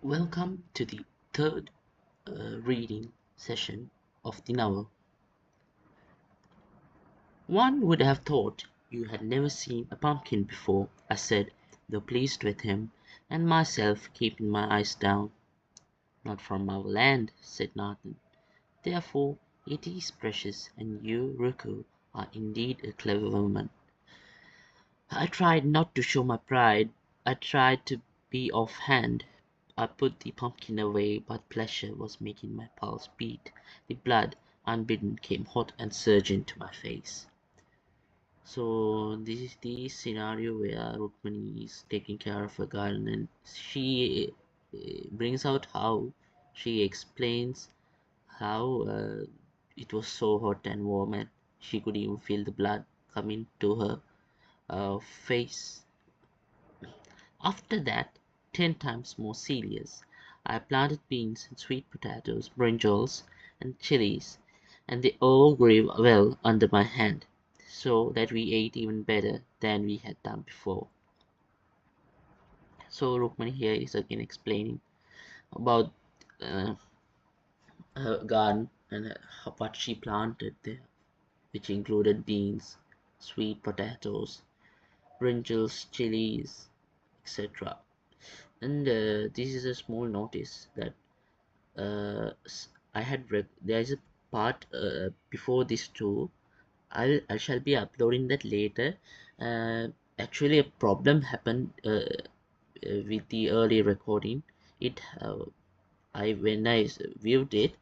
Welcome to the third reading session of the novel. One would have thought you had never seen a pumpkin before, I said, though pleased with him, and myself keeping my eyes down. Not from our land, said Nathan. Therefore it is precious, and you, Ruku, are indeed a clever woman. I tried not to show my pride. I tried to be offhand. I put the pumpkin away, but pleasure was making my pulse beat. The blood, unbidden, came hot and surged into my face. So this is the scenario where Rukmani is taking care of her garden, and she brings out how she explains how it was so hot and warm, and she could even feel the blood coming to her face. After that, 10 times more serious, I planted beans and sweet potatoes, brinjals, and chilies, and they all grew well under my hand, so that we ate even better than we had done before. So Rukmani here is again explaining about uh, her garden and what she planted there, which included beans, sweet potatoes, brinjals, chilies, etc. And this is a small notice that I had read. There is a part before this too. I shall be uploading that later. Uh, Actually, a problem happened with the early recording. It I when I viewed it,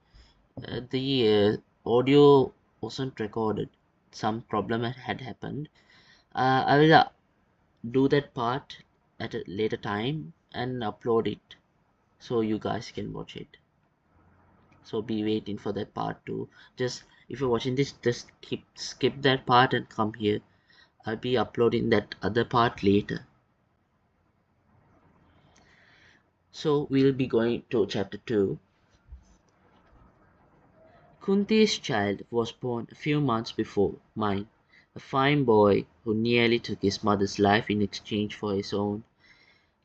the audio wasn't recorded. Some problem had happened. I will do that part at a later time and upload it so you guys can watch it. So be waiting for that part too. Just if you're watching this, just skip that part and come here. I'll be uploading that other part later. So we'll be going to chapter 2. Kunti's child was born a few months before mine, a fine boy who nearly took his mother's life in exchange for his own.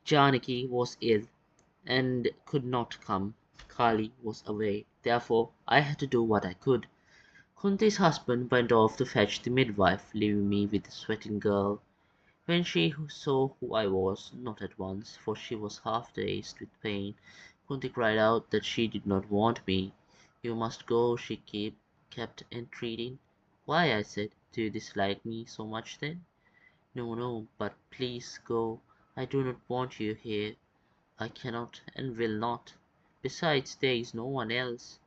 Janaki was ill and could not come. Kali was away. Therefore, I had to do what I could. Kunti's husband went off to fetch the midwife, leaving me with the sweating girl. When she saw who I was, not at once, for she was half dazed with pain, Kunti cried out that she did not want me. You must go, she kept entreating. Why, I said, do you dislike me so much then? No, no, but please go. I do not want you here. I cannot and will not. Besides, there is no one else.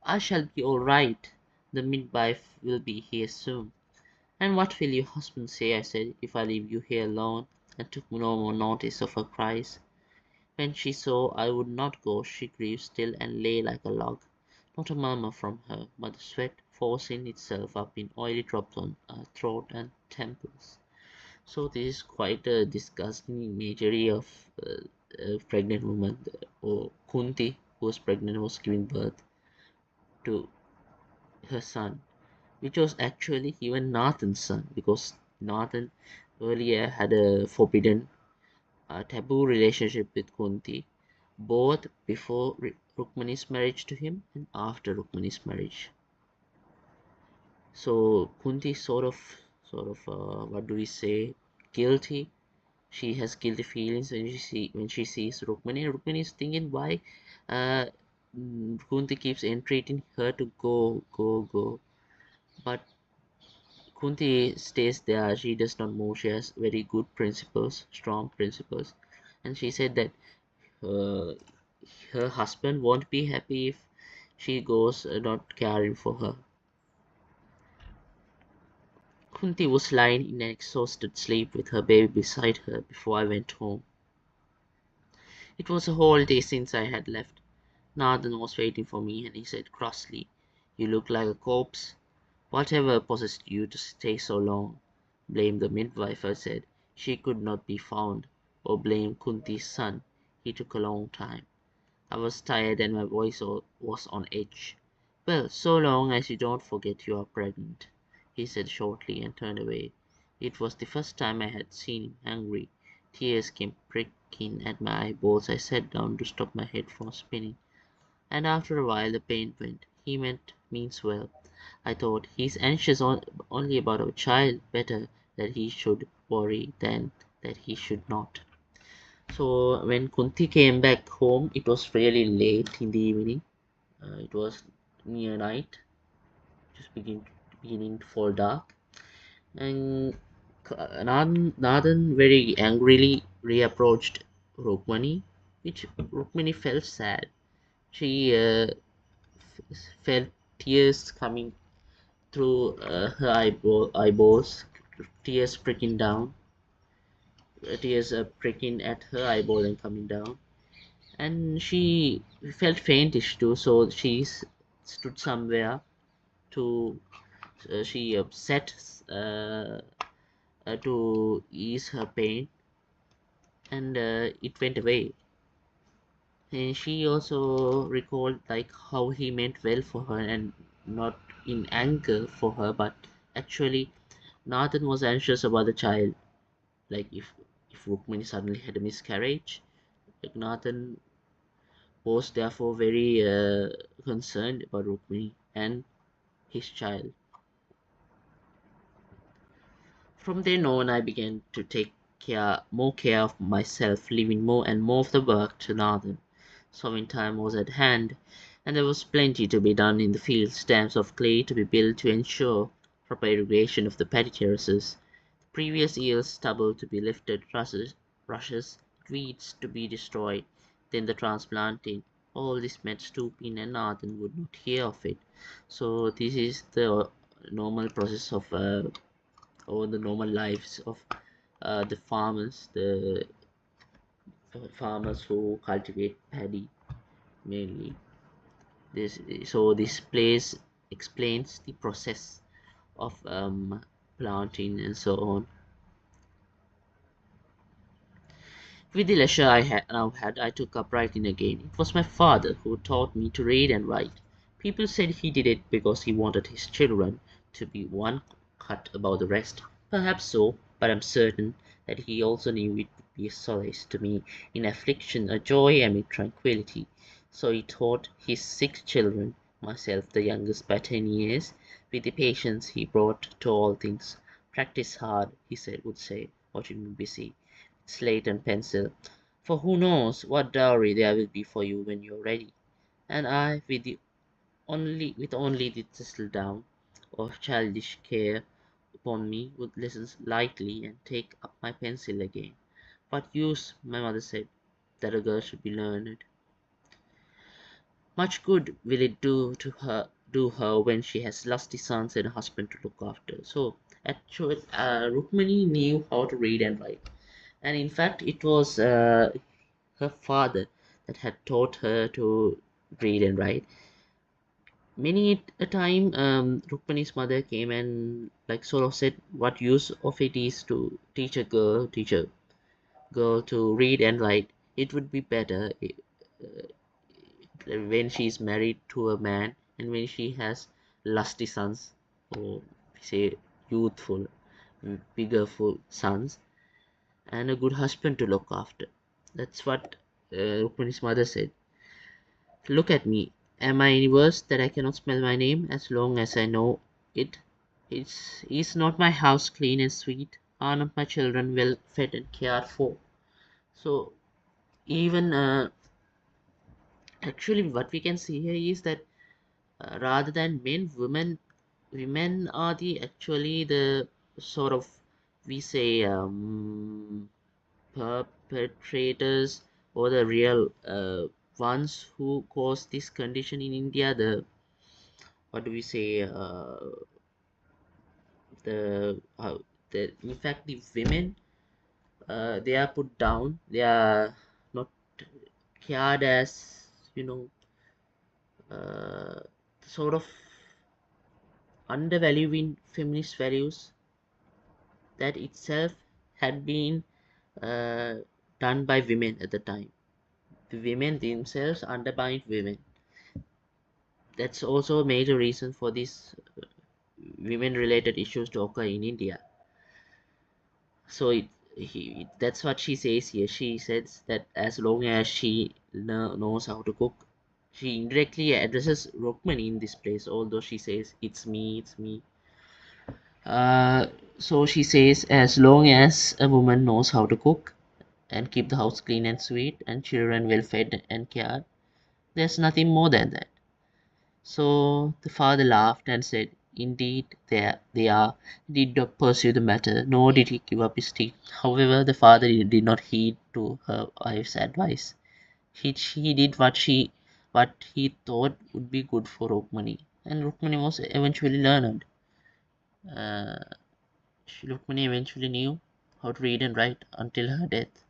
I shall be all right. The midwife will be here soon. And what will your husband say, I said, if I leave you here alone, and took no more notice of her cries. When she saw I would not go, she grew still and lay like a log. Not a murmur from her, but the sweat forcing itself up in oily drops on her throat and temples. So this is quite a disgusting imagery of a pregnant woman, or Kunti, who was pregnant, was giving birth to her son, which was actually even Nathan's son, because Nathan earlier had a forbidden, taboo relationship with Kunti, both before Rukmani's marriage to him and after Rukmani's marriage. So Kunti is what do we say, guilty. She has guilty feelings when she sees Rukmani. Rukmani is thinking why uh, Kunti keeps entreating her to go. But Kunti stays there. She does not move. She has very good principles, strong principles, and she said that uh, her husband won't be happy if she goes not caring for her. Kunti was lying in an exhausted sleep with her baby beside her before I went home. It was a whole day since I had left. Nathan was waiting for me, and he said crossly, "You look like a corpse. Whatever possessed you to stay so long?" "Blame the midwife," I said. "She could not be found." "Or blame Kunti's son. He took a long time." I was tired and my voice was on edge. "Well, so long as you don't forget you are pregnant," he said shortly and turned away. It was the first time I had seen him angry. Tears came pricking at my eyeballs. I sat down to stop my head from spinning, and after a while the pain went. He means well. I thought, he's anxious only about our child. Better that he should worry than that he should not. So when Kunti came back home, it was really late in the evening. It was near night, just beginning to fall dark. And Nathan very angrily reapproached Rukmani, which Rukmani felt sad. She felt tears coming through her eyeballs, tears pricking down, tears pricking at her eyeball and coming down. And she felt faintish too, so she stood somewhere to she sat to ease her pain, and it went away. And she also recalled like how he meant well for her and not in anger for her, but actually Nathan was anxious about the child. Like if Rukmini suddenly had a miscarriage, like Nathan was therefore very concerned about Rukmini and his child. From then on, I began to take more care of myself, leaving more and more of the work to Nathan. Sowing time was at hand, and there was plenty to be done in the fields, dams of clay to be built to ensure proper irrigation of the paddy terraces, the previous year's stubble to be lifted, rushes, weeds to be destroyed, then the transplanting. All this meant stooping, and Nathan would not hear of it. So this is the normal process of or the normal lives of the farmers who cultivate paddy mainly. This place explains the process of planting and so on. With the leisure I took up writing again. It was my father who taught me to read and write. People said he did it because he wanted his children to be one cut above the rest. Perhaps so, but I'm certain that he also knew it would be a solace to me in affliction, a joy amid tranquillity. So he taught his 6 children, myself the youngest by 10 years, with the patience he brought to all things. Practice hard, he would say, watching me busy slate and pencil, for who knows what dowry there will be for you when you're ready. And I, with only the thistle down of childish care upon me, would listen lightly and take up my pencil again. What use, my mother said, that a girl should be learned. Much good will it do her when she has lusty sons and a husband to look after. So actually, Rukmini knew how to read and write, and in fact, it was her father that had taught her to read and write. Many a time, Rukmani's mother came and like sort of said, "What use of it is to teach a girl to read and write? It would be better when she's married to a man and when she has lusty sons, or say youthful, vigorful sons, and a good husband to look after." That's what Rukmani's mother said. Look at me. Am I any worse that I cannot smell my name as long as I know it? Is not my house clean and sweet? Are not my children well fed and cared for? So even actually, what we can see here is that rather than men, women are the actually the sort of, we say, perpetrators, or the real ones who cause this condition in India. The what do we say? The in fact the women, they are put down. They are not cared as, you know, uh, sort of undervaluing feminist values that itself had been uh, done by women at the time. The women themselves undermined women. That's also a major reason for these women related issues to occur in India. So That's what she says here. She says that as long as she knows how to cook, she indirectly addresses Rukmani in this place, although she says, "It's me, it's me." Uh, so she says, as long as a woman knows how to cook and keep the house clean and sweet and children well fed and cared, there's nothing more than that. So the father laughed and said, "Indeed, they are." He did not pursue the matter, nor did he give up his tea. However, the father did not heed to her wife's advice. He did what he thought would be good for Rukmani, and Rukmani was eventually learned. Uh, Rukmani eventually knew how to read and write until her death.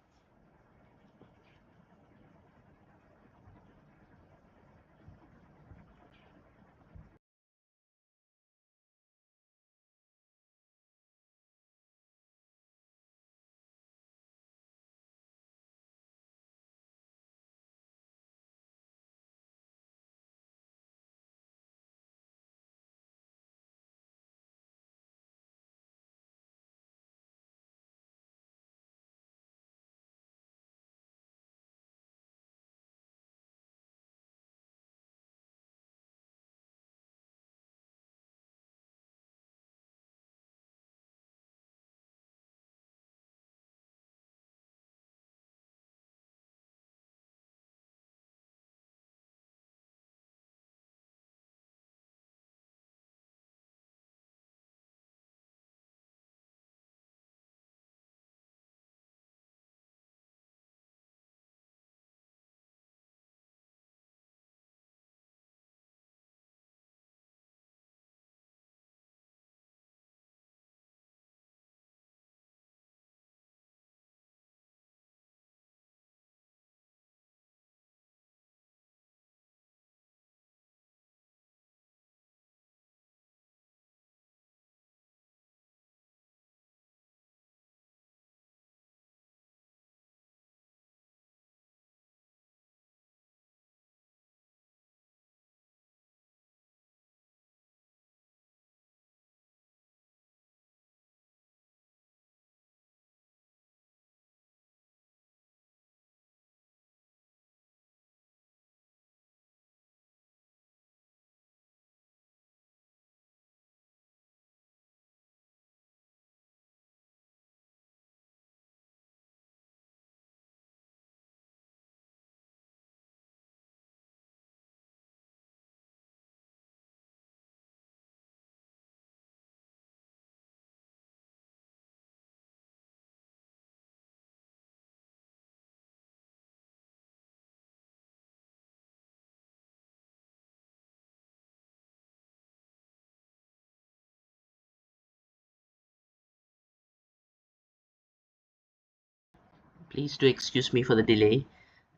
Please do excuse me for the delay.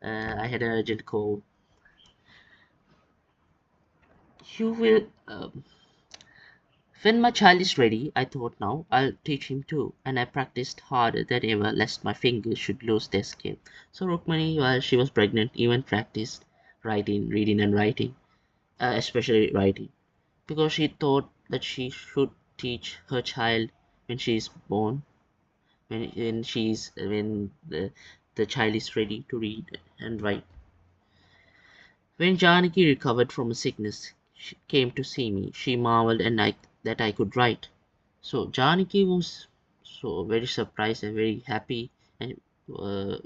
I had an urgent call. You will. When my child is ready, I thought, now I'll teach him too, and I practiced harder than ever lest my fingers should lose their skill. So Rukmani, while she was pregnant, even practiced writing, reading, and writing, especially writing, because she thought that she should teach her child when she is born, when the child is ready to read and write. When Janaki recovered from a sickness, she came to see me. She marveled that I could write. So Janaki was so very surprised and very happy, and uh,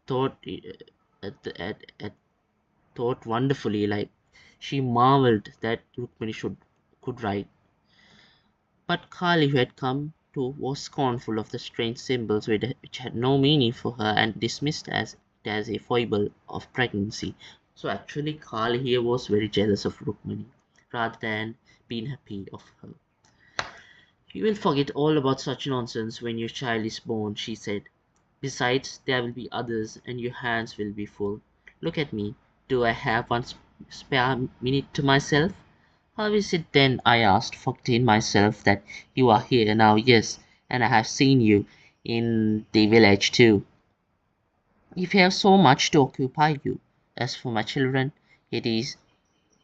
thought thought wonderfully, like she marveled that Rukmini should could write. But Kali, who had come too, was scornful of the strange symbols which had no meaning for her and dismissed as a foible of pregnancy. So actually, Kali here was very jealous of Rukmini rather than being happy of her. "You will forget all about such nonsense when your child is born," she said. "Besides, there will be others, and your hands will be full. Look at me. Do I have one spare minute to myself?" "How is it then," I asked, forgetting myself, "that you are here now? Yes, and I have seen you in the village too. If you have so much to occupy you. As for my children, it is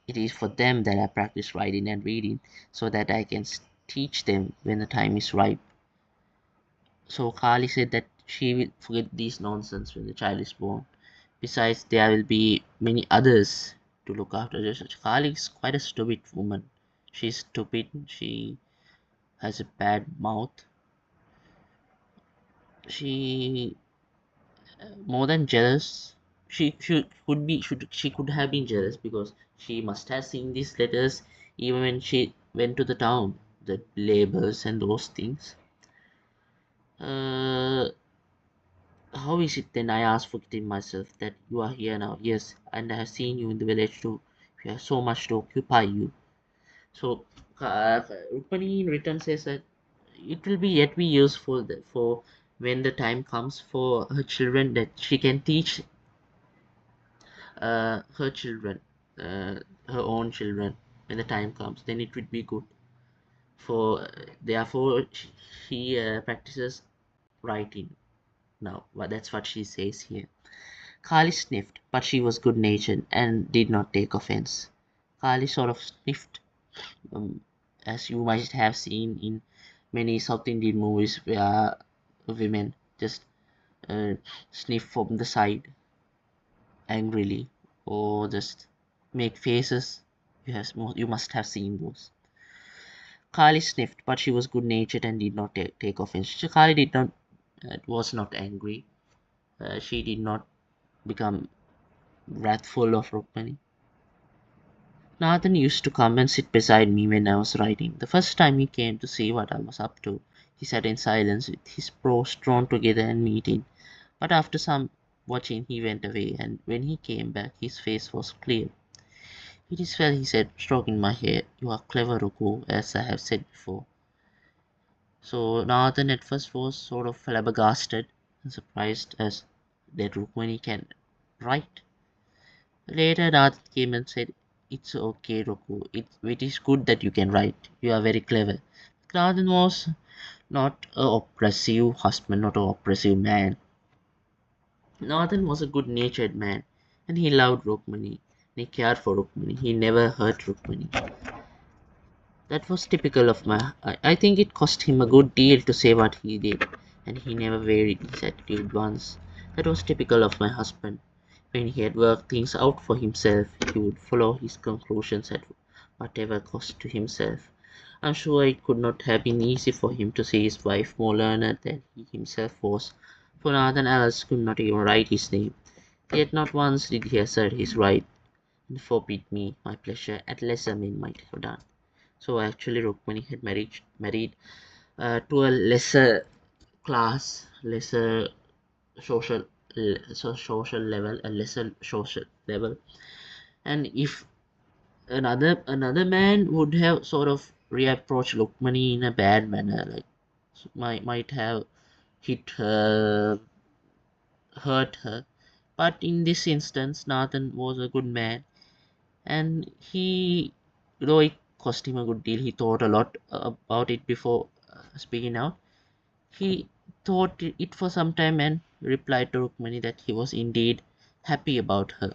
it is for them that I practice writing and reading, so that I can teach them when the time is ripe." So Kali said that she will forget these nonsense when the child is born. Besides, there will be many others to look after. Kali is quite a stupid woman. She's stupid. She has a bad mouth. She more than jealous. She could have been jealous because she must have seen these letters even when she went to the town. The labels and those things. Uh, how is it then? I asked, forgetting myself, that you are here now. Yes, and I have seen you in the village too. You have so much to occupy you. So Rukmani in return says that it will be yet be useful for when the time comes for her children, that she can teach her children, uh, her own children, when the time comes. Then it would be good. For therefore she practices writing now. Well, that's what she says here. Kali sniffed, but she was good natured and did not take offense. Kali sort of sniffed, um, as you might have seen in many South Indian movies where women just uh, sniff from the side angrily or just make faces. You must have seen those. Kali sniffed, but she was good natured and did not take offense. So Kali did not was not angry. She did not become wrathful of Rukmani. Nathan used to come and sit beside me when I was writing. The first time he came to see what I was up to, he sat in silence with his brows drawn together and meeting. But after some watching, he went away, and when he came back, his face was clear. It is well, he said, stroking my hair. You are clever, Ruku, as I have said before. So Nathan at first was sort of flabbergasted and surprised as that Rukmani can write. Later, Nathan came and said, it's okay, Roku. It is good that you can write. You are very clever. Nathan was not a oppressive husband, not a oppressive man. Nathan was a good-natured man, and he loved Rukmani. He cared for Rukmani. He never hurt Rukmani. That was typical of my. I think it cost him a good deal to say what he did, and he never varied his attitude once. That was typical of my husband. When he had worked things out for himself, he would follow his conclusions at whatever cost to himself. I'm sure it could not have been easy for him to see his wife more learned than he himself was, for Nathan Alice could not even write his name. Yet not once did he assert his right, and forbid me my pleasure as lesser men might have done. So actually, Rukmani had married to a lesser class, lesser social social level, a lesser social level. And if another man would have sort of reapproached Rukmani in a bad manner, like might have hit her, hurt her. But in this instance, Nathan was a good man, and though it cost him a good deal, he thought a lot about it before speaking out. He thought it for some time and replied to Rukmani that he was indeed happy about her.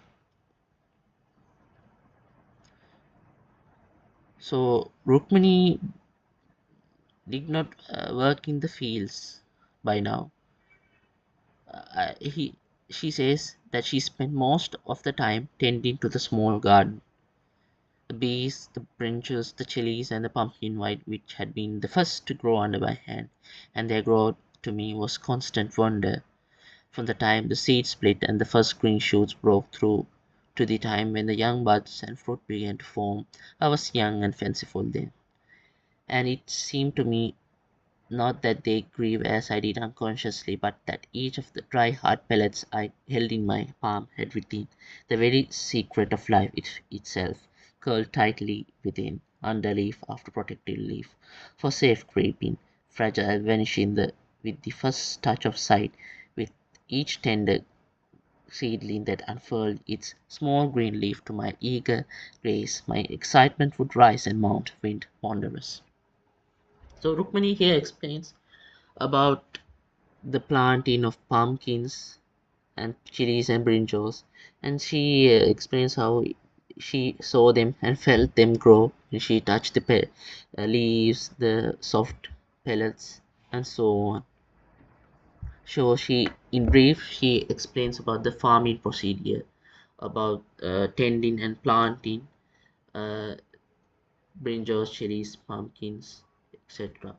So Rukmani did not work in the fields by now. He She says that she spent most of the time tending to the small garden. The bees, the brinjals, the chilies, and the pumpkin white, which had been the first to grow under my hand, and their growth to me was constant wonder. From the time the seed split and the first green shoots broke through to the time when the young buds and fruit began to form, I was young and fanciful then, and it seemed to me not that they grieve as I did unconsciously, but that each of the dry hard pellets I held in my palm had within the very secret of life itself, curled tightly within, under leaf after protective leaf, for safe creeping, fragile, vanishing with the first touch of sight, with each tender seedling that unfurled its small green leaf to my eager gaze, my excitement would rise and mount, wind wondrous. So Rukmani here explains about the planting of pumpkins and chilies and brinjals, and she explains how she saw them and felt them grow, and she touched the leaves, the soft pellets, and so on. So in brief, she explains about the farming procedure, about tending and planting uh, brinjals, chilies, pumpkins, etc.